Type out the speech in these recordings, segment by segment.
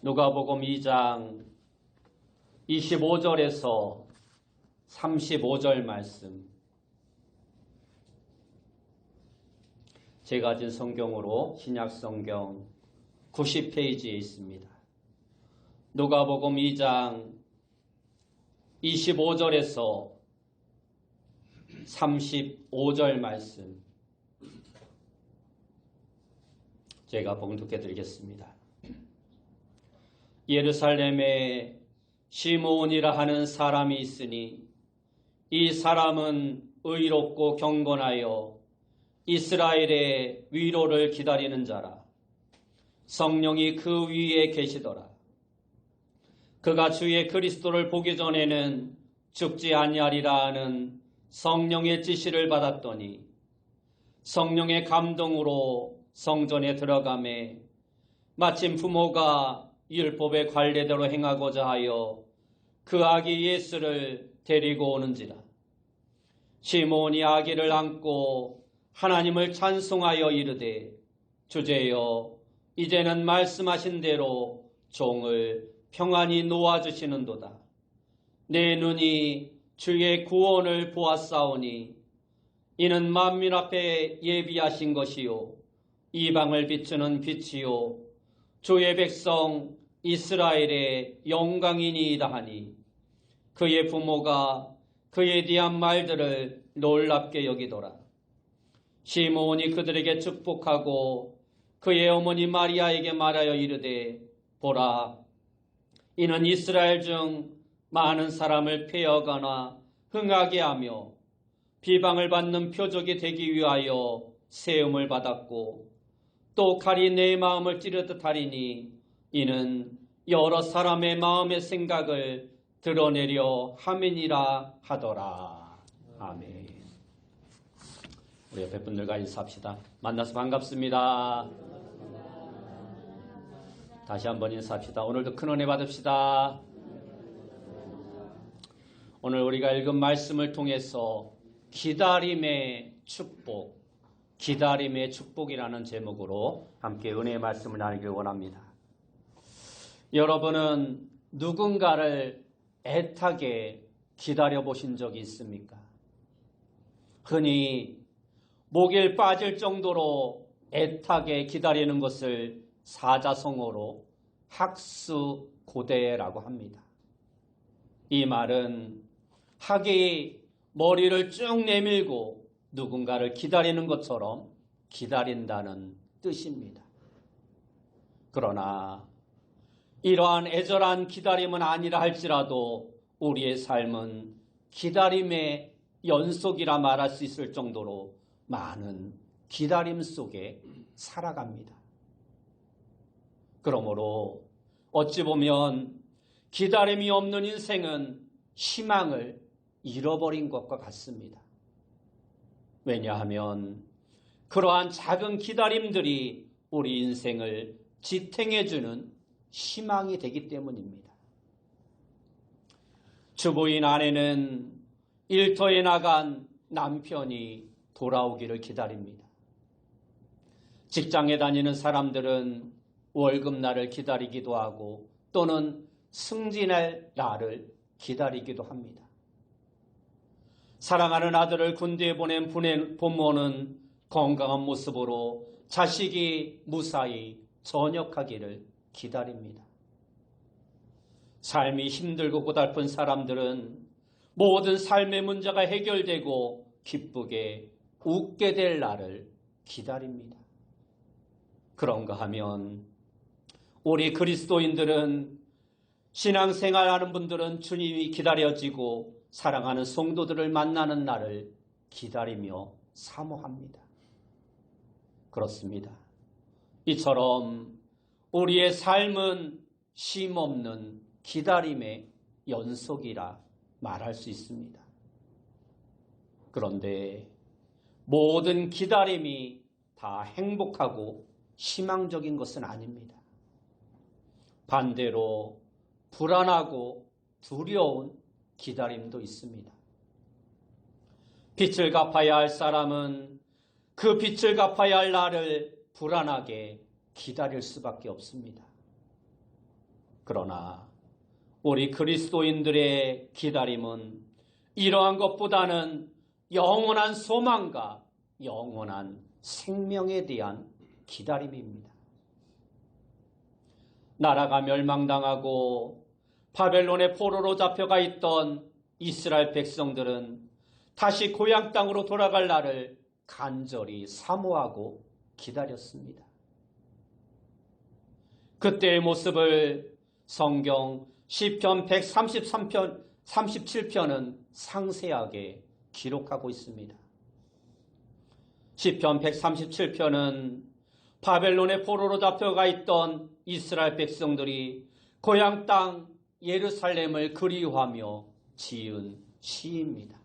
누가복음 2장 25절에서 35절 말씀, 제가 가진 성경으로 신약성경 90페이지에 있습니다. 누가복음 2장 25절에서 35절 말씀, 제가 봉독해 드리겠습니다. 예루살렘에 시므온이라 하는 사람이 있으니 이 사람은 의롭고 경건하여 이스라엘의 위로를 기다리는 자라. 성령이 그 위에 계시더라. 그가 주의 그리스도를 보기 전에는 죽지 아니하리라 하는 성령의 지시를 받았더니 성령의 감동으로 성전에 들어가매 마침 부모가 율법의 관례대로 행하고자 하여 그 아기 예수를 데리고 오는지라. 시므온이 아기를 안고 하나님을 찬송하여 이르되, 주제여, 이제는 말씀하신 대로 종을 평안히 놓아주시는도다. 내 눈이 주의 구원을 보았사오니 이는 만민 앞에 예비하신 것이요 이방을 비추는 빛이요 주의 백성 이스라엘의 영광이니이다 하니, 그의 부모가 그에 대한 말들을 놀랍게 여기더라. 시므온이 그들에게 축복하고 그의 어머니 마리아에게 말하여 이르되, 보라, 이는 이스라엘 중 많은 사람을 패하거나 흥하게 하며 비방을 받는 표적이 되기 위하여 세움을 받았고, 또 칼이 내 마음을 찌르듯 하리니 이는 여러 사람의 마음의 생각을 드러내려 함이니라 하더라. 아멘. 우리 옆에 분들과 인사합시다. 만나서 반갑습니다. 다시 한번 인사합시다. 오늘도 큰 은혜 받읍시다. 오늘 우리가 읽은 말씀을 통해서 기다림의 축복, 기다림의 축복이라는 제목으로 함께 은혜의 말씀을 나누길 원합니다. 여러분은 누군가를 애타게 기다려보신 적이 있습니까? 흔히 목에 빠질 정도로 애타게 기다리는 것을 사자성어로 학수고대라고 합니다. 이 말은 학이 머리를 쭉 내밀고 누군가를 기다리는 것처럼 기다린다는 뜻입니다. 그러나 이러한 애절한 기다림은 아니라 할지라도 우리의 삶은 기다림의 연속이라 말할 수 있을 정도로 많은 기다림 속에 살아갑니다. 그러므로 어찌 보면 기다림이 없는 인생은 희망을 잃어버린 것과 같습니다. 왜냐하면 그러한 작은 기다림들이 우리 인생을 지탱해주는 희망이 되기 때문입니다. 주부인 아내는 일터에 나간 남편이 돌아오기를 기다립니다. 직장에 다니는 사람들은 월급날을 기다리기도 하고 또는 승진할 날을 기다리기도 합니다. 사랑하는 아들을 군대에 보낸 부모는 건강한 모습으로 자식이 무사히 전역하기를 기다립니다. 삶이 힘들고 고달픈 사람들은 모든 삶의 문제가 해결되고 기쁘게 웃게 될 날을 기다립니다. 그런가 하면 우리 그리스도인들은, 신앙생활하는 분들은 주님이 기다려지고 사랑하는 성도들을 만나는 날을 기다리며 사모합니다. 그렇습니다. 이처럼 우리의 삶은 쉼없는 기다림의 연속이라 말할 수 있습니다. 그런데 모든 기다림이 다 행복하고 희망적인 것은 아닙니다. 반대로 불안하고 두려운 기다림도 있습니다. 빚을 갚아야 할 사람은 그 빚을 갚아야 할 날을 불안하게 기다릴 수밖에 없습니다. 그러나 우리 그리스도인들의 기다림은 이러한 것보다는 영원한 소망과 영원한 생명에 대한 기다림입니다. 나라가 멸망당하고 바벨론의 포로로 잡혀가 있던 이스라엘 백성들은 다시 고향 땅으로 돌아갈 날을 간절히 사모하고 기다렸습니다. 그때의 모습을 성경 시편 133편, 37편은 상세하게 기록하고 있습니다. 시편 137편은 바벨론의 포로로 잡혀가 있던 이스라엘 백성들이 고향 땅 예루살렘을 그리워하며 지은 시입니다.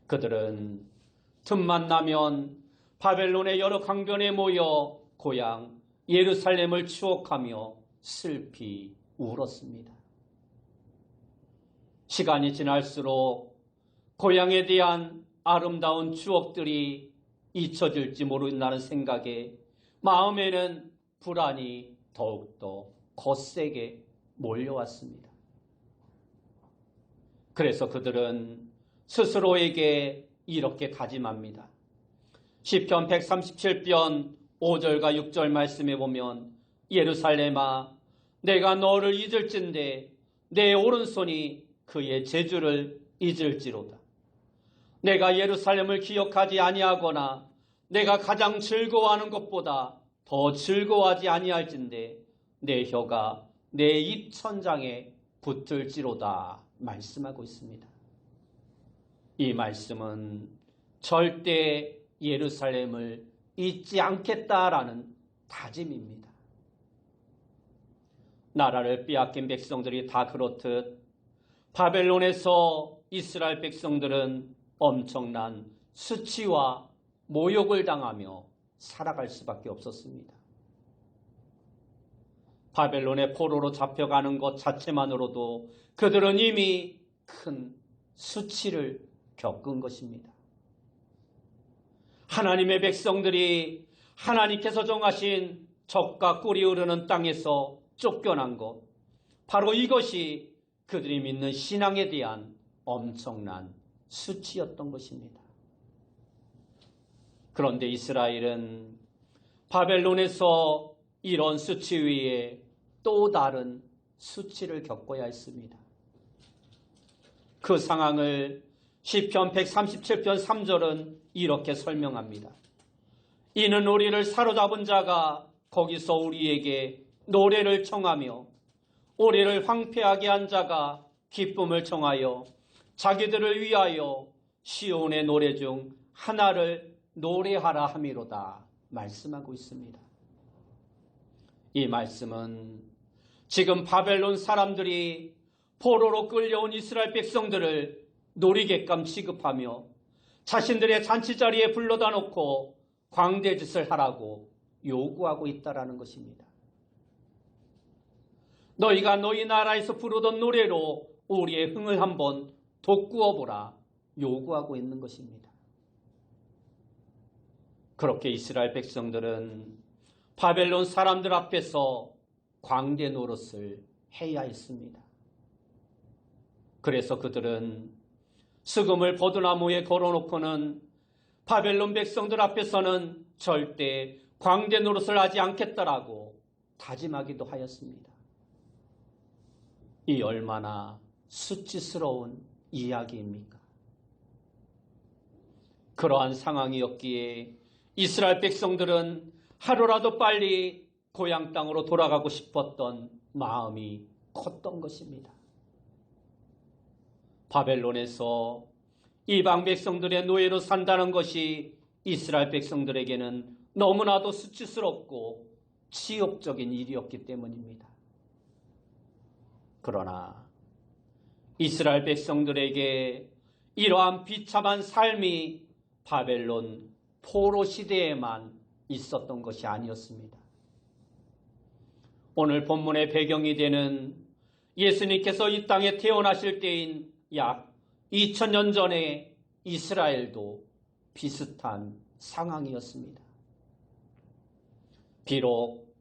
그들은 틈만 나면 바벨론의 여러 강변에 모여 고향 예루살렘을 추억하며 슬피 울었습니다. 시간이 지날수록 고향에 대한 아름다운 추억들이 잊혀질지 모른다는 생각에 마음에는 불안이 더욱더 거세게 몰려왔습니다. 그래서 그들은 스스로에게 이렇게 다짐합니다. 시편 137편 5절과 6절 말씀에 보면 예루살렘아 내가 너를 잊을진대 내 오른손이 그의 재주를 잊을지로다. 내가 예루살렘을 기억하지 아니하거나 내가 가장 즐거워하는 것보다 더 즐거워하지 아니할진대 내 혀가 내 입천장에 붙을지로다 말씀하고 있습니다. 이 말씀은 절대 예루살렘을 잊지 않겠다라는 다짐입니다. 나라를 빼앗긴 백성들이 다 그렇듯 바벨론에서 이스라엘 백성들은 엄청난 수치와 모욕을 당하며 살아갈 수밖에 없었습니다. 바벨론의 포로로 잡혀가는 것 자체만으로도 그들은 이미 큰 수치를 겪은 것입니다. 하나님의 백성들이 하나님께서 정하신 적과 꿀이 흐르는 땅에서 쫓겨난 것, 바로 이것이 그들이 믿는 신앙에 대한 엄청난 수치였던 것입니다. 그런데 이스라엘은 바벨론에서 이런 수치 위에 또 다른 수치를 겪어야 했습니다. 그 상황을 시편 137편 3절은 이렇게 설명합니다. 이는 우리를 사로잡은 자가 거기서 우리에게 노래를 청하며 우리를 황폐하게 한 자가 기쁨을 청하여 자기들을 위하여 시온의 노래 중 하나를 노래하라 함이로다 말씀하고 있습니다. 이 말씀은 지금 바벨론 사람들이 포로로 끌려온 이스라엘 백성들을 놀이객감 취급하며 자신들의 잔치자리에 불러다 놓고 광대짓을 하라고 요구하고 있다라는 것입니다. 너희가 너희 나라에서 부르던 노래로 우리의 흥을 한번 돋구어 보라 요구하고 있는 것입니다. 그렇게 이스라엘 백성들은 바벨론 사람들 앞에서 광대 노릇을 해야 했습니다. 그래서 그들은 수금을 버드나무에 걸어놓고는 바벨론 백성들 앞에서는 절대 광대 노릇을 하지 않겠다라고 다짐하기도 하였습니다. 이 얼마나 수치스러운 이야기입니까? 그러한 상황이었기에 이스라엘 백성들은 하루라도 빨리 고향 땅으로 돌아가고 싶었던 마음이 컸던 것입니다. 바벨론에서 이방 백성들의 노예로 산다는 것이 이스라엘 백성들에게는 너무나도 수치스럽고 치욕적인 일이었기 때문입니다. 그러나 이스라엘 백성들에게 이러한 비참한 삶이 바벨론 포로 시대에만 있었던 것이 아니었습니다. 오늘 본문의 배경이 되는 예수님께서 이 땅에 태어나실 때인 약 2000년 전에 이스라엘도 비슷한 상황이었습니다. 비록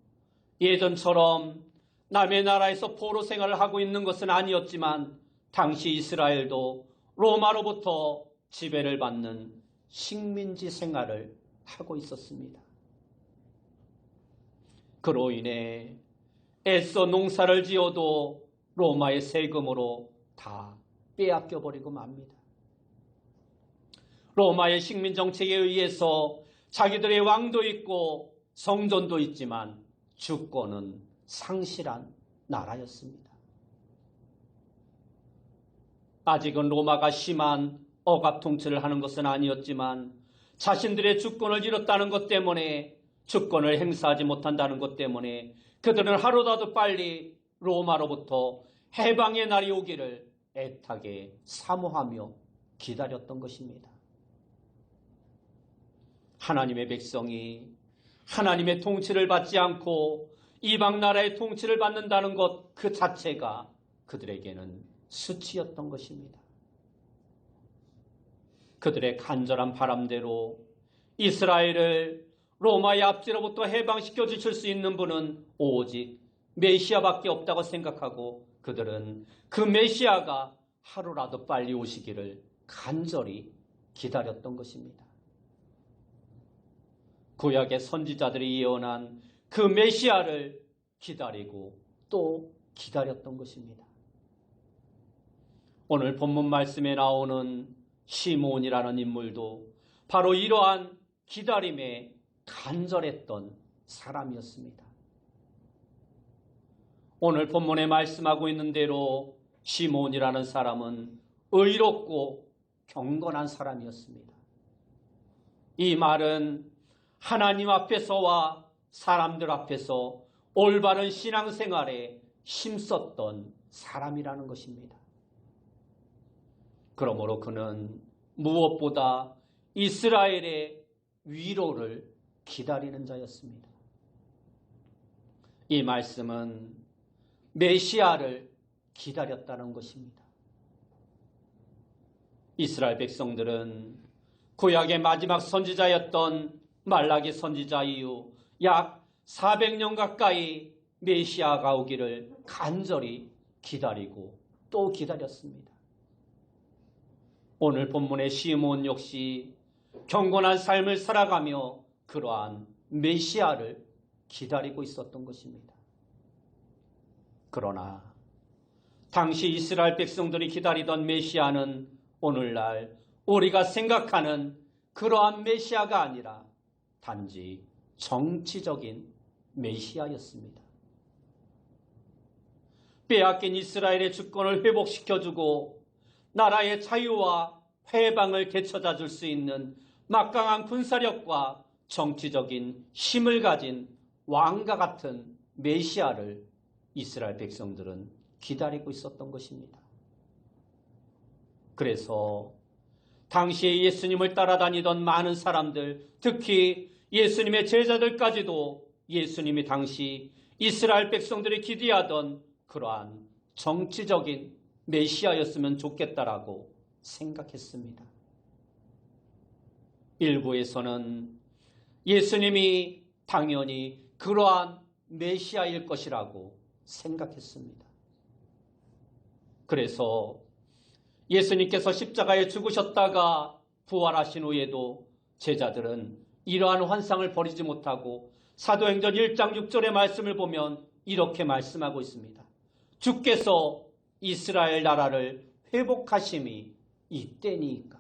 예전처럼 남의 나라에서 포로 생활을 하고 있는 것은 아니었지만 당시 이스라엘도 로마로부터 지배를 받는 식민지 생활을 하고 있었습니다. 그로 인해 애써 농사를 지어도 로마의 세금으로 다 빼앗겨버리고 맙니다. 로마의 식민 정책에 의해서 자기들의 왕도 있고 성전도 있지만 주권은 상실한 나라였습니다. 아직은 로마가 심한 억압 통치를 하는 것은 아니었지만 자신들의 주권을 잃었다는 것 때문에, 주권을 행사하지 못한다는 것 때문에 그들은 하루라도 빨리 로마로부터 해방의 날이 오기를 애타게 사모하며 기다렸던 것입니다. 하나님의 백성이 하나님의 통치를 받지 않고 이방 나라의 통치를 받는다는 것 그 자체가 그들에게는 수치였던 것입니다. 그들의 간절한 바람대로 이스라엘을 로마의 압제로부터 해방시켜 주실 수 있는 분은 오직 메시아밖에 없다고 생각하고 그들은 그 메시아가 하루라도 빨리 오시기를 간절히 기다렸던 것입니다. 구약의 선지자들이 예언한 그 메시아를 기다리고 또 기다렸던 것입니다. 오늘 본문 말씀에 나오는 시몬이라는 인물도 바로 이러한 기다림에 간절했던 사람이었습니다. 오늘 본문에 말씀하고 있는 대로 시몬이라는 사람은 의롭고 경건한 사람이었습니다. 이 말은 하나님 앞에서와 사람들 앞에서 올바른 신앙생활에 힘썼던 사람이라는 것입니다. 그러므로 그는 무엇보다 이스라엘의 위로를 기다리는 자였습니다. 이 말씀은 메시아를 기다렸다는 것입니다. 이스라엘 백성들은 구약의 마지막 선지자였던 말라기 선지자 이후 약 400년 가까이 메시아가 오기를 간절히 기다리고 또 기다렸습니다. 오늘 본문의 시몬 역시 경건한 삶을 살아가며 그러한 메시아를 기다리고 있었던 것입니다. 그러나 당시 이스라엘 백성들이 기다리던 메시아는 오늘날 우리가 생각하는 그러한 메시아가 아니라 단지 정치적인 메시아였습니다. 빼앗긴 이스라엘의 주권을 회복시켜주고 나라의 자유와 해방을 되찾아 줄 수 있는 막강한 군사력과 정치적인 힘을 가진 왕과 같은 메시아를 이스라엘 백성들은 기다리고 있었던 것입니다. 그래서 당시에 예수님을 따라다니던 많은 사람들, 특히 예수님의 제자들까지도 예수님이 당시 이스라엘 백성들이 기대하던 그러한 정치적인 메시아였으면 좋겠다라고 생각했습니다. 일부에서는 예수님이 당연히 그러한 메시아일 것이라고 생각했습니다. 그래서 예수님께서 십자가에 죽으셨다가 부활하신 후에도 제자들은 이러한 환상을 버리지 못하고 사도행전 1장 6절의 말씀을 보면 이렇게 말씀하고 있습니다. 주께서 이스라엘 나라를 회복하심이 이때니까.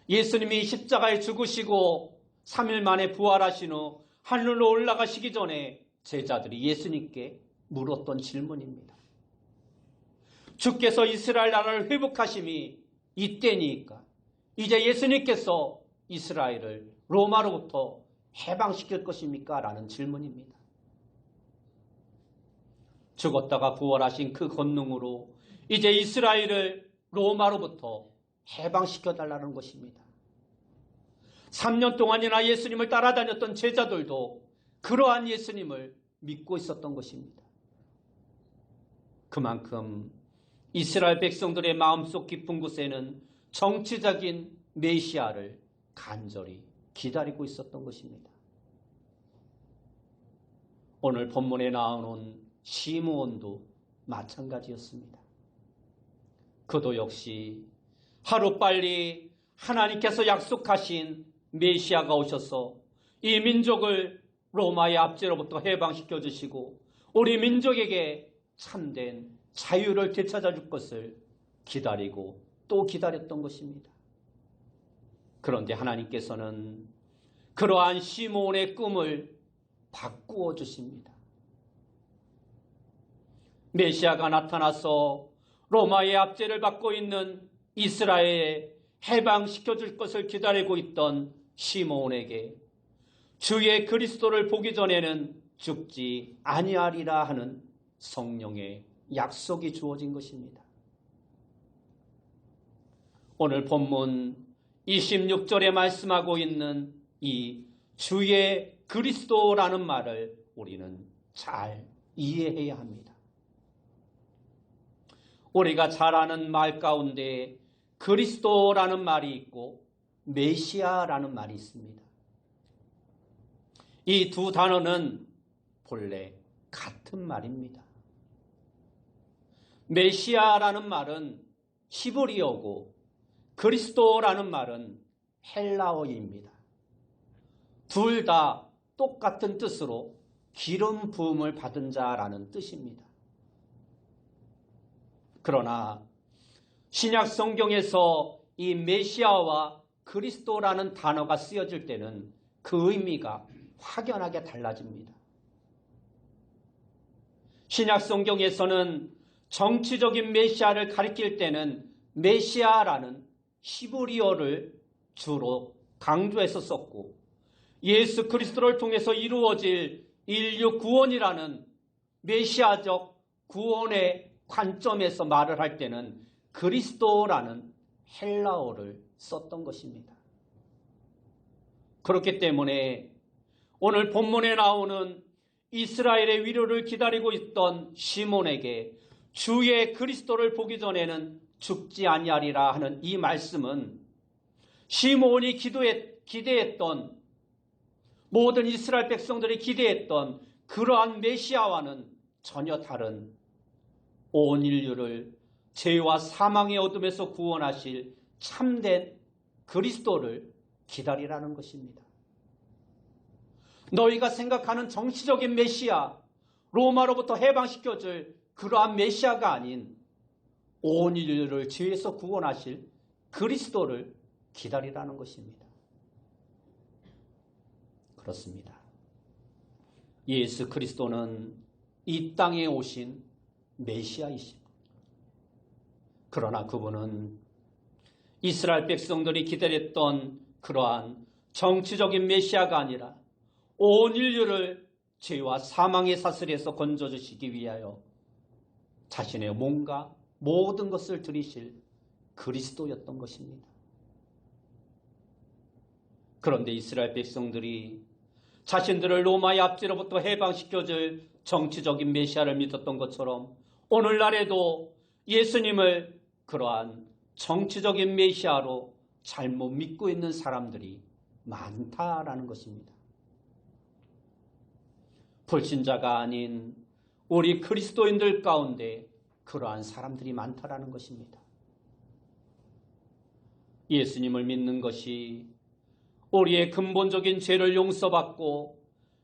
예수님이 십자가에 죽으시고 3일 만에 부활하신 후 하늘로 올라가시기 전에 제자들이 예수님께 물었던 질문입니다. 주께서 이스라엘 나라를 회복하심이 이때니까 이제 예수님께서 이스라엘을 로마로부터 해방시킬 것입니까? 라는 질문입니다. 죽었다가 부활하신 그 권능으로 이제 이스라엘을 로마로부터 해방시켜달라는 것입니다. 3년 동안이나 예수님을 따라다녔던 제자들도 그러한 예수님을 믿고 있었던 것입니다. 그만큼 이스라엘 백성들의 마음속 깊은 곳에는 정치적인 메시아를 간절히 기다리고 있었던 것입니다. 오늘 본문에 나오는 시므온도 마찬가지였습니다. 그도 역시 하루빨리 하나님께서 약속하신 메시아가 오셔서 이 민족을 로마의 압제로부터 해방시켜 주시고 우리 민족에게 참된 자유를 되찾아 줄 것을 기다리고 또 기다렸던 것입니다. 그런데 하나님께서는 그러한 시므온의 꿈을 바꾸어 주십니다. 메시아가 나타나서 로마의 압제를 받고 있는 이스라엘에 해방시켜 줄 것을 기다리고 있던 시므온에게 주의 그리스도를 보기 전에는 죽지 아니하리라 하는 성령의 약속이 주어진 것입니다. 오늘 본문 26절에 말씀하고 있는 이 주의 그리스도라는 말을 우리는 잘 이해해야 합니다. 우리가 잘 아는 말 가운데 그리스도라는 말이 있고 메시아라는 말이 있습니다. 이 두 단어는 본래 같은 말입니다. 메시아라는 말은 히브리어고 그리스도라는 말은 헬라어입니다. 둘 다 똑같은 뜻으로 기름 부음을 받은 자라는 뜻입니다. 그러나 신약 성경에서 이 메시아와 그리스도라는 단어가 쓰여질 때는 그 의미가 확연하게 달라집니다. 신약 성경에서는 정치적인 메시아를 가리킬 때는 메시아라는 히브리어를 주로 강조해서 썼고 예수 그리스도를 통해서 이루어질 인류 구원이라는 메시아적 구원의 관점에서 말을 할 때는 그리스도라는 헬라어를 썼던 것입니다. 그렇기 때문에 오늘 본문에 나오는 이스라엘의 위로를 기다리고 있던 시몬에게 주의 그리스도를 보기 전에는 죽지 아니하리라 하는 이 말씀은 시몬이 기대했던 모든 이스라엘 백성들이 기대했던 그러한 메시아와는 전혀 다른 온 인류를 죄와 사망의 어둠에서 구원하실 참된 그리스도를 기다리라는 것입니다. 너희가 생각하는 정치적인 메시아, 로마로부터 해방시켜줄 그러한 메시아가 아닌 온 인류를 죄에서 구원하실 그리스도를 기다리라는 것입니다. 그렇습니다. 예수 그리스도는 이 땅에 오신 메시아이십니다. 그러나 그분은 이스라엘 백성들이 기다렸던 그러한 정치적인 메시아가 아니라 온 인류를 죄와 사망의 사슬에서 건져주시기 위하여 자신의 몸과 모든 것을 드리실 그리스도였던 것입니다. 그런데 이스라엘 백성들이 자신들을 로마의 압제로부터 해방시켜줄 정치적인 메시아를 믿었던 것처럼 오늘날에도 예수님을 그러한 정치적인 메시아로 잘못 믿고 있는 사람들이 많다라는 것입니다. 불신자가 아닌 우리 그리스도인들 가운데 그러한 사람들이 많다라는 것입니다. 예수님을 믿는 것이 우리의 근본적인 죄를 용서받고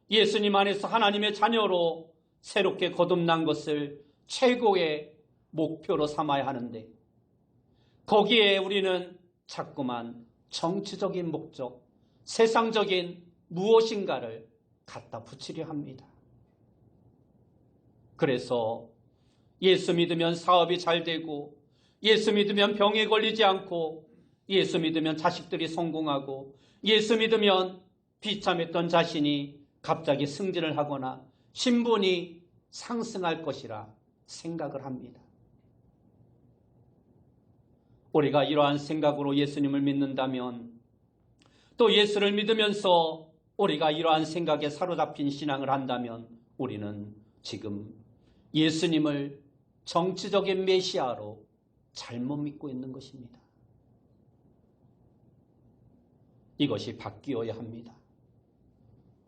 예수님 안에서 하나님의 자녀로 새롭게 거듭난 것을 최고의 목표로 삼아야 하는데 거기에 우리는 자꾸만 정치적인 목적, 세상적인 무엇인가를 갖다 붙이려 합니다. 그래서 예수 믿으면 사업이 잘 되고 예수 믿으면 병에 걸리지 않고 예수 믿으면 자식들이 성공하고 예수 믿으면 비참했던 자신이 갑자기 승진을 하거나 신분이 상승할 것이라 생각을 합니다. 우리가 이러한 생각으로 예수님을 믿는다면 또 예수를 믿으면서 우리가 이러한 생각에 사로잡힌 신앙을 한다면 우리는 지금 예수님을 정치적인 메시아로 잘못 믿고 있는 것입니다. 이것이 바뀌어야 합니다.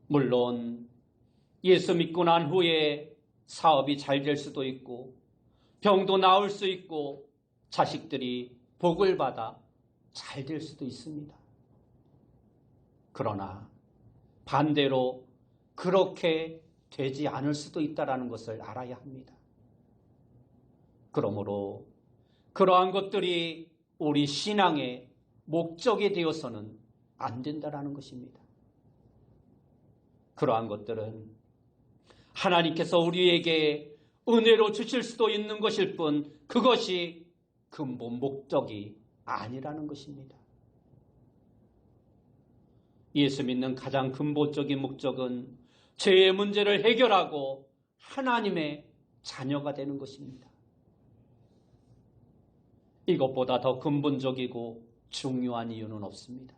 물론 예수 믿고 난 후에 사업이 잘 될 수도 있고 병도 나을 수 있고 자식들이 복을 받아 잘 될 수도 있습니다. 그러나 반대로 그렇게 되지 않을 수도 있다는 것을 알아야 합니다. 그러므로 그러한 것들이 우리 신앙의 목적이 되어서는 안 된다는 것입니다. 그러한 것들은 하나님께서 우리에게 은혜로 주실 수도 있는 것일 뿐 그것이 근본 목적이 아니라는 것입니다. 예수 믿는 가장 근본적인 목적은 죄의 문제를 해결하고 하나님의 자녀가 되는 것입니다. 이것보다 더 근본적이고 중요한 이유는 없습니다.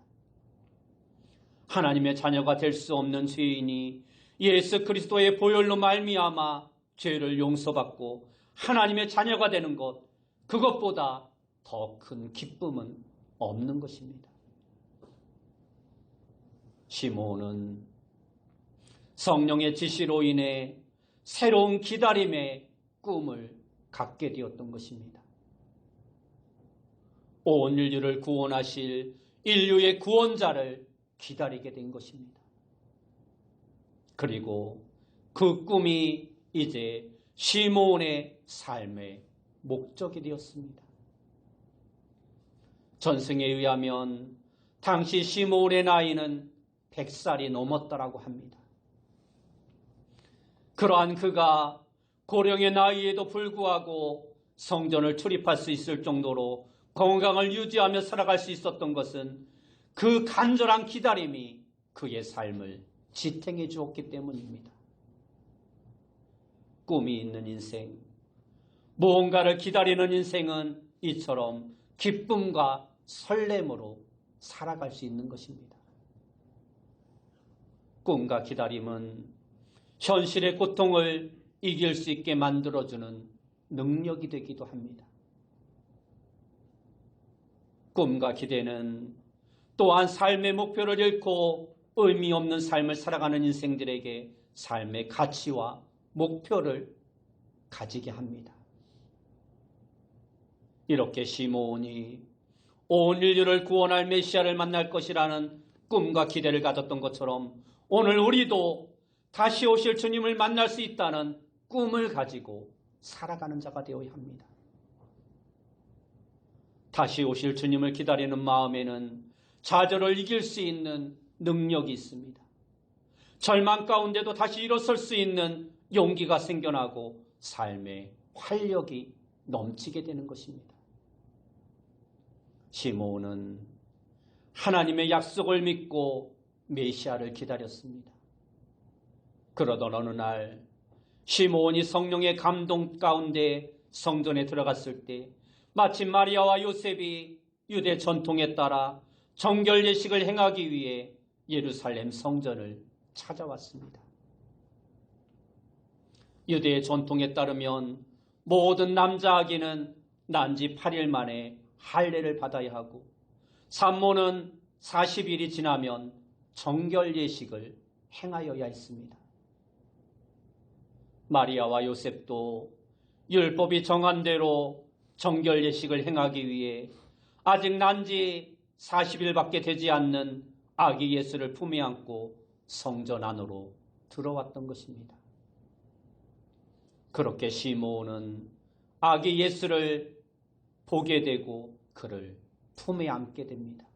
하나님의 자녀가 될 수 없는 죄인이 예수 그리스도의 보혈로 말미암아 죄를 용서받고 하나님의 자녀가 되는 것, 그것보다 더 큰 기쁨은 없는 것입니다. 시므온은 성령의 지시로 인해 새로운 기다림의 꿈을 갖게 되었던 것입니다. 온 인류를 구원하실 인류의 구원자를 기다리게 된 것입니다. 그리고 그 꿈이 이제 시므온의 삶의 목적이 되었습니다. 전승에 의하면 당시 시므온의 나이는 100살이 넘었다라고 합니다. 그러한 그가 고령의 나이에도 불구하고 성전을 출입할 수 있을 정도로 건강을 유지하며 살아갈 수 있었던 것은 그 간절한 기다림이 그의 삶을 지탱해 주었기 때문입니다. 꿈이 있는 인생, 무언가를 기다리는 인생은 이처럼 기쁨과 설렘으로 살아갈 수 있는 것입니다. 꿈과 기다림은 현실의 고통을 이길 수 있게 만들어주는 능력이 되기도 합니다. 꿈과 기대는 또한 삶의 목표를 잃고 의미 없는 삶을 살아가는 인생들에게 삶의 가치와 목표를 가지게 합니다. 이렇게 시므온이 온 인류를 구원할 메시아를 만날 것이라는 꿈과 기대를 가졌던 것처럼 오늘 우리도 다시 오실 주님을 만날 수 있다는 꿈을 가지고 살아가는 자가 되어야 합니다. 다시 오실 주님을 기다리는 마음에는 좌절을 이길 수 있는 능력이 있습니다. 절망 가운데도 다시 일어설 수 있는 용기가 생겨나고 삶의 활력이 넘치게 되는 것입니다. 시므온은 하나님의 약속을 믿고 메시아를 기다렸습니다. 그러던 어느 날 시므온이 성령의 감동 가운데 성전에 들어갔을 때 마침 마리아와 요셉이 유대 전통에 따라 정결 예식을 행하기 위해 예루살렘 성전을 찾아왔습니다. 유대의 전통에 따르면 모든 남자 아기는 난지 8일 만에 할례를 받아야 하고 산모는 40일이 지나면 정결 예식을 행하여야 했습니다. 마리아와 요셉도 율법이 정한 대로 정결 예식을 행하기 위해 아직 난지 40일밖에 되지 않는 아기 예수를 품에 안고 성전 안으로 들어왔던 것입니다. 그렇게 시므온은 아기 예수를 보게 되고 그를 품에 안게 됩니다.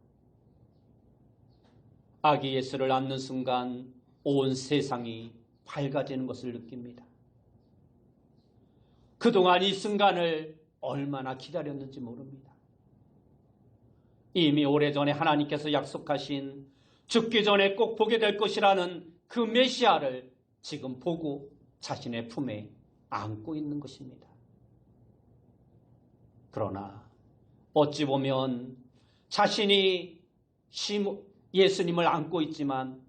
아기 예수를 안는 순간 온 세상이 밝아지는 것을 느낍니다. 그동안 이 순간을 얼마나 기다렸는지 모릅니다. 이미 오래전에 하나님께서 약속하신 죽기 전에 꼭 보게 될 것이라는 그 메시아를 지금 보고 자신의 품에 안고 있는 것입니다. 그러나 어찌 보면 자신이 예수님을 안고 있지만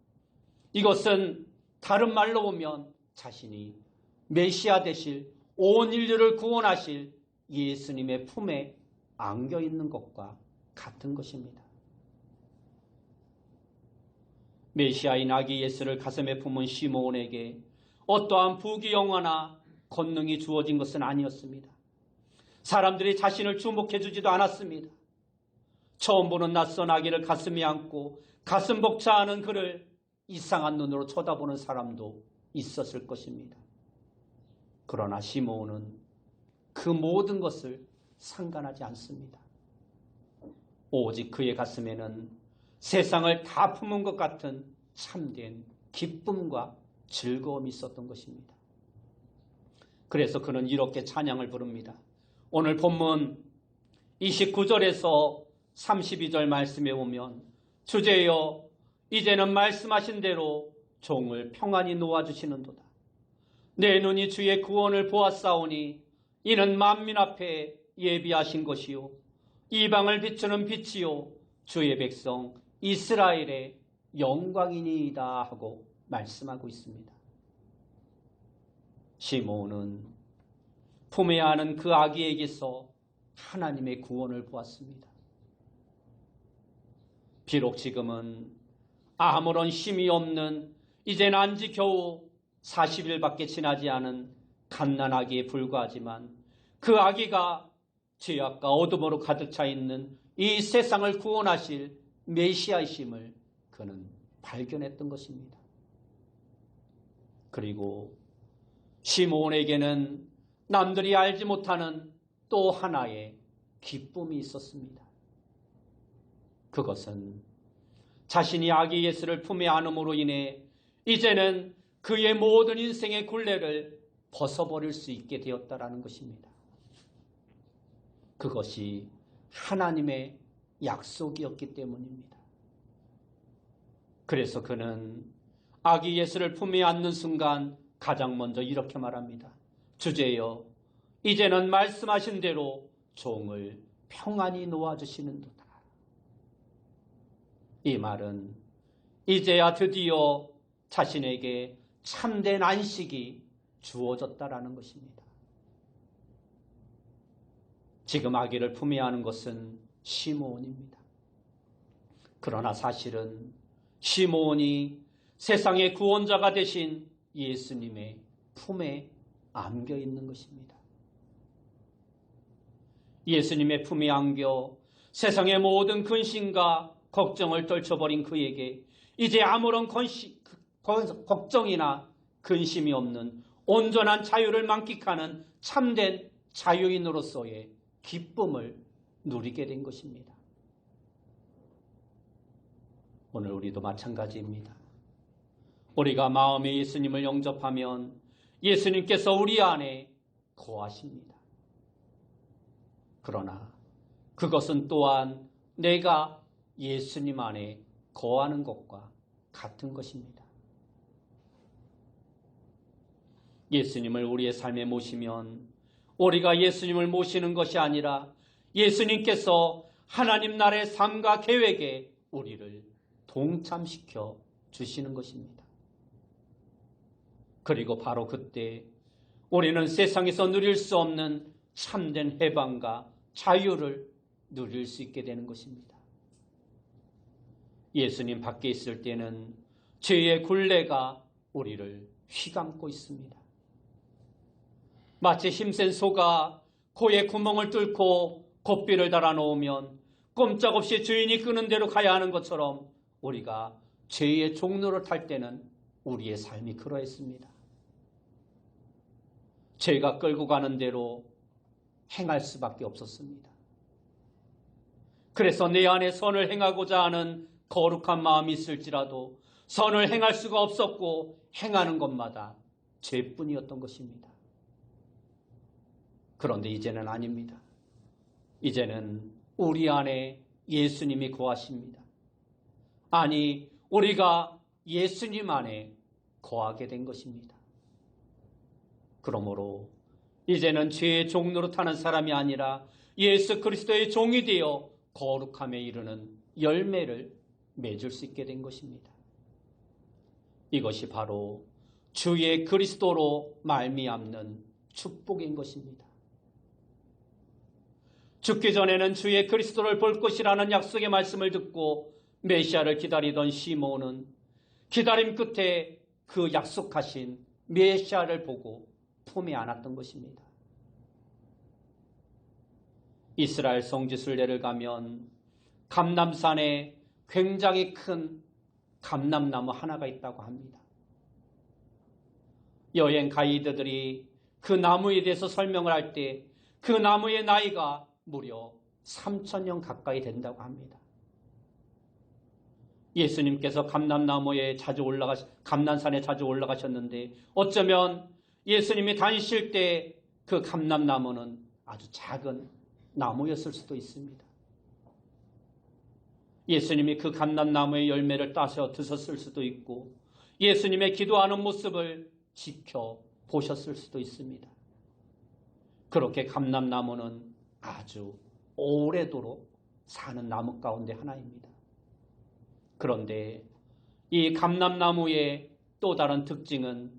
이것은 다른 말로 보면 자신이 메시아 되실 온 인류를 구원하실 예수님의 품에 안겨 있는 것과 같은 것입니다. 메시아인 아기 예수를 가슴에 품은 시므온에게 어떠한 부귀영화나 권능이 주어진 것은 아니었습니다. 사람들이 자신을 주목해 주지도 않았습니다. 처음 보는 낯선 아기를 가슴에 안고 가슴 벅차하는 그를 이상한 눈으로 쳐다보는 사람도 있었을 것입니다. 그러나 시므온은 그 모든 것을 상관하지 않습니다. 오직 그의 가슴에는 세상을 다 품은 것 같은 참된 기쁨과 즐거움이 있었던 것입니다. 그래서 그는 이렇게 찬양을 부릅니다. 오늘 본문 29절에서 32절 말씀에 보면 주제여 이제는 말씀하신 대로 종을 평안히 놓아주시는도다. 내 눈이 주의 구원을 보았사오니 이는 만민 앞에 예비하신 것이요 이방을 비추는 빛이요 주의 백성 이스라엘의 영광이니이다 하고 말씀하고 있습니다. 시므온은 품에 안은 그 아기에게서 하나님의 구원을 보았습니다. 비록 지금은 아무런 힘이 없는 이젠 안지 겨우 40일밖에 지나지 않은 갓난아기에 불과하지만 그 아기가 죄악과 어둠으로 가득 차 있는 이 세상을 구원하실 메시아이심을 그는 발견했던 것입니다. 그리고 시므온에게는 남들이 알지 못하는 또 하나의 기쁨이 있었습니다. 그것은 자신이 아기 예수를 품에 안음으로 인해 이제는 그의 모든 인생의 굴레를 벗어버릴 수 있게 되었다라는 것입니다. 그것이 하나님의 약속이었기 때문입니다. 그래서 그는 아기 예수를 품에 안는 순간 가장 먼저 이렇게 말합니다. 주제여 이제는 말씀하신 대로 종을 평안히 놓아주시는도다. 이 말은 이제야 드디어 자신에게 참된 안식이 주어졌다라는 것입니다. 지금 아기를 품에 안은 것은 시므온입니다. 그러나 사실은 시므온이 세상의 구원자가 되신 예수님의 품에 안겨 있는 것입니다. 예수님의 품에 안겨 세상의 모든 근심과 걱정을 떨쳐버린 그에게 이제 아무런 걱정이나 근심이 없는 온전한 자유를 만끽하는 참된 자유인으로서의 기쁨을 누리게 된 것입니다. 오늘 우리도 마찬가지입니다. 우리가 마음에 예수님을 영접하면 예수님께서 우리 안에 거하십니다. 그러나 그것은 또한 내가 예수님 안에 거하는 것과 같은 것입니다. 예수님을 우리의 삶에 모시면 우리가 예수님을 모시는 것이 아니라 예수님께서 하나님 나라의 삶과 계획에 우리를 동참시켜 주시는 것입니다. 그리고 바로 그때 우리는 세상에서 누릴 수 없는 참된 해방과 자유를 누릴 수 있게 되는 것입니다. 예수님 밖에 있을 때는 죄의 굴레가 우리를 휘감고 있습니다. 마치 힘센 소가 코에 구멍을 뚫고 고삐를 달아놓으면 꼼짝없이 주인이 끄는 대로 가야 하는 것처럼 우리가 죄의 종로를 탈 때는 우리의 삶이 그러했습니다. 죄가 끌고 가는 대로 행할 수밖에 없었습니다. 그래서 내 안에 선을 행하고자 하는 거룩한 마음이 있을지라도 선을 행할 수가 없었고 행하는 것마다 죄뿐이었던 것입니다. 그런데 이제는 아닙니다. 이제는 우리 안에 예수님이 거하십니다. 아니, 우리가 예수님 안에 거하게 된 것입니다. 그러므로 이제는 죄의 종로로 타는 사람이 아니라 예수 그리스도의 종이 되어 거룩함에 이르는 열매를 맺을 수 있게 된 것입니다. 이것이 바로 주의 그리스도로 말미암는 축복인 것입니다. 죽기 전에는 주의 그리스도를 볼 것이라는 약속의 말씀을 듣고 메시아를 기다리던 시므온은 기다림 끝에 그 약속하신 메시아를 보고 품에 안았던 것입니다. 이스라엘 성지순례를 가면 감람산에 굉장히 큰 감람나무 하나가 있다고 합니다. 여행 가이드들이 그 나무에 대해서 설명을 할 때 그 나무의 나이가 무려 3,000년 가까이 된다고 합니다. 예수님께서 감람산에 자주 올라가셨는데 어쩌면 예수님이 다니실 때 그 감람나무는 아주 작은 나무였을 수도 있습니다. 예수님이 그 감람나무의 열매를 따서 드셨을 수도 있고 예수님의 기도하는 모습을 지켜보셨을 수도 있습니다. 그렇게 감람나무는 아주 오래도록 사는 나무 가운데 하나입니다. 그런데 이 감람나무의 또 다른 특징은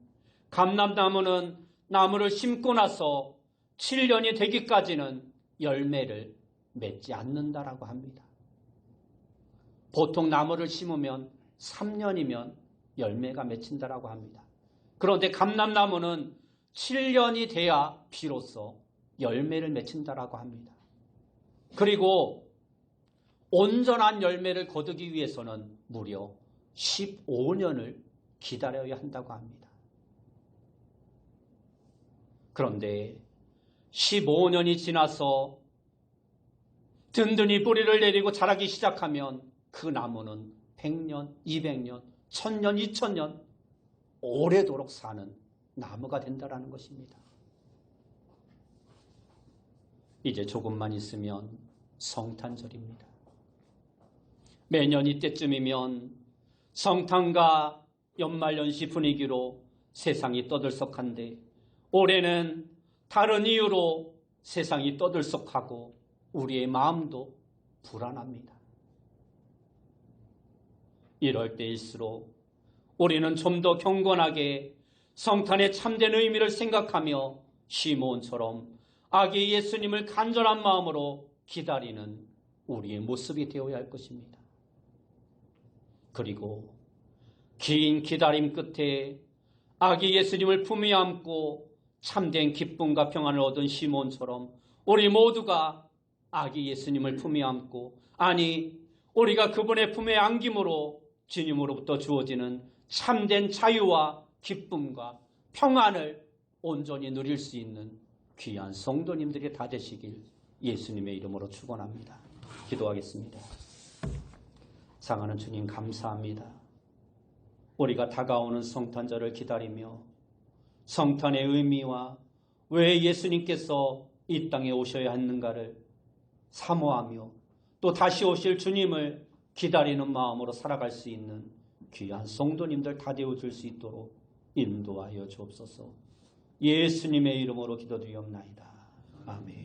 감람나무는 나무를 심고 나서 7년이 되기까지는 열매를 맺지 않는다라고 합니다. 보통 나무를 심으면 3년이면 열매가 맺힌다라고 합니다. 그런데 감람나무는 7년이 돼야 비로소 열매를 맺힌다라고 합니다. 그리고 온전한 열매를 거두기 위해서는 무려 15년을 기다려야 한다고 합니다. 그런데 15년이 지나서 든든히 뿌리를 내리고 자라기 시작하면 그 나무는 100년, 200년, 1000년, 2000년 오래도록 사는 나무가 된다는 것입니다. 이제 조금만 있으면 성탄절입니다. 매년 이때쯤이면 성탄과 연말연시 분위기로 세상이 떠들썩한데 올해는 다른 이유로 세상이 떠들썩하고 우리의 마음도 불안합니다. 이럴 때일수록 우리는 좀 더 경건하게 성탄의 참된 의미를 생각하며 시므온처럼 아기 예수님을 간절한 마음으로 기다리는 우리의 모습이 되어야 할 것입니다. 그리고 긴 기다림 끝에 아기 예수님을 품에 안고 참된 기쁨과 평안을 얻은 시므온처럼 우리 모두가 아기 예수님을 품에 안고 우리가 그분의 품에 안김으로 주님으로부터 주어지는 참된 자유와 기쁨과 평안을 온전히 누릴 수 있는 귀한 성도님들이 다 되시길 예수님의 이름으로 축원합니다. 기도하겠습니다. 사랑하는 주님 감사합니다. 우리가 다가오는 성탄절을 기다리며 성탄의 의미와 왜 예수님께서 이 땅에 오셔야 했는가를 사모하며 또 다시 오실 주님을 기다리는 마음으로 살아갈 수 있는 귀한 성도님들 다 되어줄 수 있도록 인도하여 주옵소서. 예수님의 이름으로 기도드리옵나이다. 아멘.